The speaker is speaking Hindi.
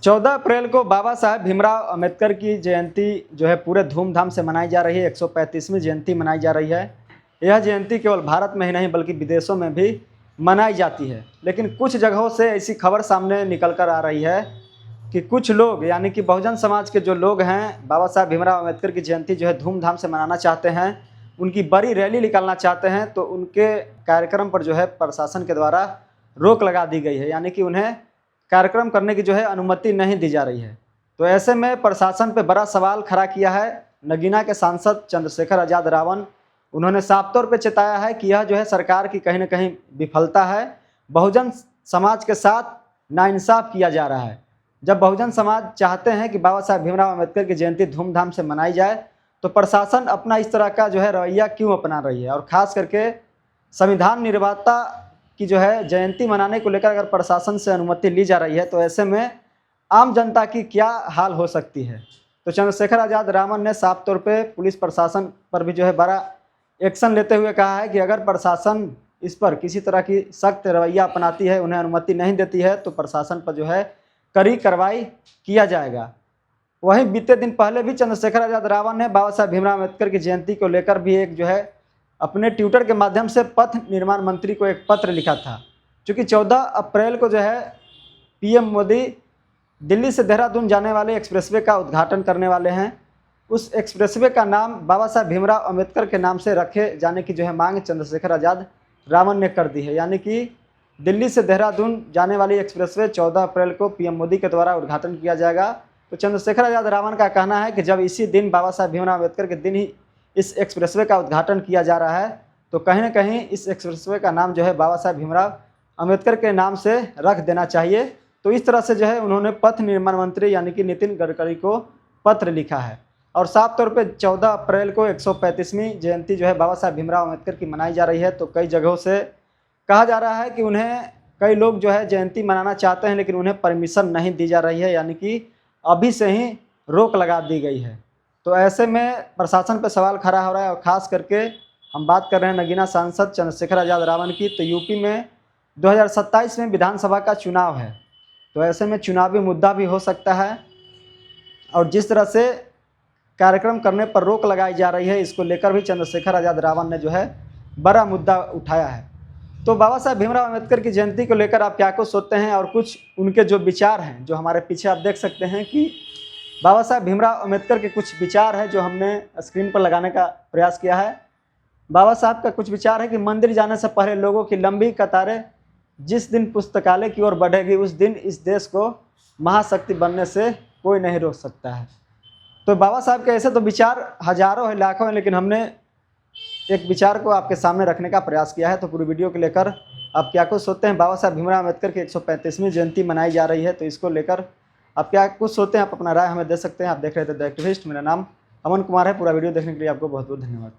14 अप्रैल को बाबा साहेब भीमराव अंबेडकर की जयंती जो है पूरे धूमधाम से मनाई जा रही है। 135वीं जयंती मनाई जा रही है। यह जयंती केवल भारत में ही नहीं बल्कि विदेशों में भी मनाई जाती है। लेकिन कुछ जगहों से ऐसी खबर सामने निकल कर आ रही है कि कुछ लोग यानी कि बहुजन समाज के जो लोग हैं बाबा साहेब भीमराव अंबेडकर की जयंती जो है धूमधाम से मनाना चाहते हैं, उनकी बड़ी रैली निकालना चाहते हैं, तो उनके कार्यक्रम पर जो है प्रशासन के द्वारा रोक लगा दी गई है, यानी कि उन्हें कार्यक्रम करने की जो है अनुमति नहीं दी जा रही है। तो ऐसे में प्रशासन पे बड़ा सवाल खड़ा किया है नगीना के सांसद चंद्रशेखर आज़ाद रावण। उन्होंने साफ तौर पे चेताया है कि यह जो है सरकार की कहीं न कहीं विफलता है। बहुजन समाज के साथ नाइंसाफ़ किया जा रहा है। जब बहुजन समाज चाहते हैं कि बाबा साहेब भीमराव अंबेडकर की जयंती धूमधाम से मनाई जाए, तो प्रशासन अपना इस तरह का जो है रवैया क्यों अपना रही है। और ख़ास करके संविधान निर्माता की जो है जयंती मनाने को लेकर अगर प्रशासन से अनुमति ली जा रही है, तो ऐसे में आम जनता की क्या हाल हो सकती है। तो चंद्रशेखर आज़ाद रावण ने साफ तौर पे पुलिस प्रशासन पर भी जो है बड़ा एक्शन लेते हुए कहा है कि अगर प्रशासन इस पर किसी तरह की सख्त रवैया अपनाती है, उन्हें अनुमति नहीं देती है, तो प्रशासन पर जो है कड़ी कार्रवाई किया जाएगा। वहीं बीते दिन पहले भी चंद्रशेखर आज़ाद रावण ने बाबा साहेब भीमराव अम्बेडकर की जयंती को लेकर भी एक जो है अपने ट्विटर के माध्यम से पथ निर्माण मंत्री को एक पत्र लिखा था। क्योंकि 14 अप्रैल को जो है पीएम मोदी दिल्ली से देहरादून जाने वाले एक्सप्रेसवे का उद्घाटन करने वाले हैं। उस एक्सप्रेसवे का नाम बाबा साहेब भीमराव अंबेडकर के नाम से रखे जाने की जो है मांग चंद्रशेखर आज़ाद रावण ने कर दी है। यानी कि दिल्ली से देहरादून जाने वाली एक्सप्रेसवे 14 अप्रैल को पीएम मोदी के द्वारा उद्घाटन किया जाएगा। तो चंद्रशेखर आज़ाद रावण का कहना है कि जब इसी दिन बाबा साहेब भीमराव अंबेडकर के दिन ही इस एक्सप्रेसवे का उद्घाटन किया जा रहा है, तो कहीं न कहीं इस एक्सप्रेसवे का नाम जो है बाबा साहेब भीमराव अंबेडकर के नाम से रख देना चाहिए। तो इस तरह से जो है उन्होंने पथ निर्माण मंत्री यानी कि नितिन गडकरी को पत्र लिखा है। और साफ तौर पे 14 अप्रैल को 135वीं जयंती जो है बाबा साहेब भीमराव अंबेडकर की मनाई जा रही है। तो कई जगहों से कहा जा रहा है कि उन्हें कई लोग जो है जयंती मनाना चाहते हैं, लेकिन उन्हें परमिशन नहीं दी जा रही है, यानी कि अभी से ही रोक लगा दी गई है। तो ऐसे में प्रशासन पर सवाल खड़ा हो रहा है। और ख़ास करके हम बात कर रहे हैं नगीना सांसद चंद्रशेखर आज़ाद रावण की। तो यूपी में 2027 में विधानसभा का चुनाव है, तो ऐसे में चुनावी मुद्दा भी हो सकता है। और जिस तरह से कार्यक्रम करने पर रोक लगाई जा रही है, इसको लेकर भी चंद्रशेखर आज़ाद रावण ने जो है बड़ा मुद्दा उठाया है। तो बाबा साहेब भीमराव अंबेडकर की जयंती को लेकर आप क्या कुछ सोचते हैं और कुछ उनके जो विचार हैं, जो हमारे पीछे आप देख सकते हैं कि बाबा साहेब भीमराव अंबेडकर के कुछ विचार हैं जो हमने स्क्रीन पर लगाने का प्रयास किया है। बाबा साहब का कुछ विचार है कि मंदिर जाने से पहले लोगों की लंबी कतारें जिस दिन पुस्तकालय की ओर बढ़ेगी, उस दिन इस देश को महाशक्ति बनने से कोई नहीं रोक सकता है। तो बाबा साहब के ऐसे तो विचार हजारों हैं, लाखों हैं, लेकिन हमने एक विचार को आपके सामने रखने का प्रयास किया है। तो पूरी वीडियो को लेकर आप क्या कुछ सोचते हैं। बाबा साहेब भीमराव अंबेडकर की 135वीं जयंती मनाई जा रही है, तो इसको लेकर आप क्या कुछ सोचते हैं, आप अपना राय हमें दे सकते हैं। आप देख रहे थे द एक्टिविस्ट। मेरा नाम अमन कुमार है। पूरा वीडियो देखने के लिए आपको बहुत बहुत धन्यवाद।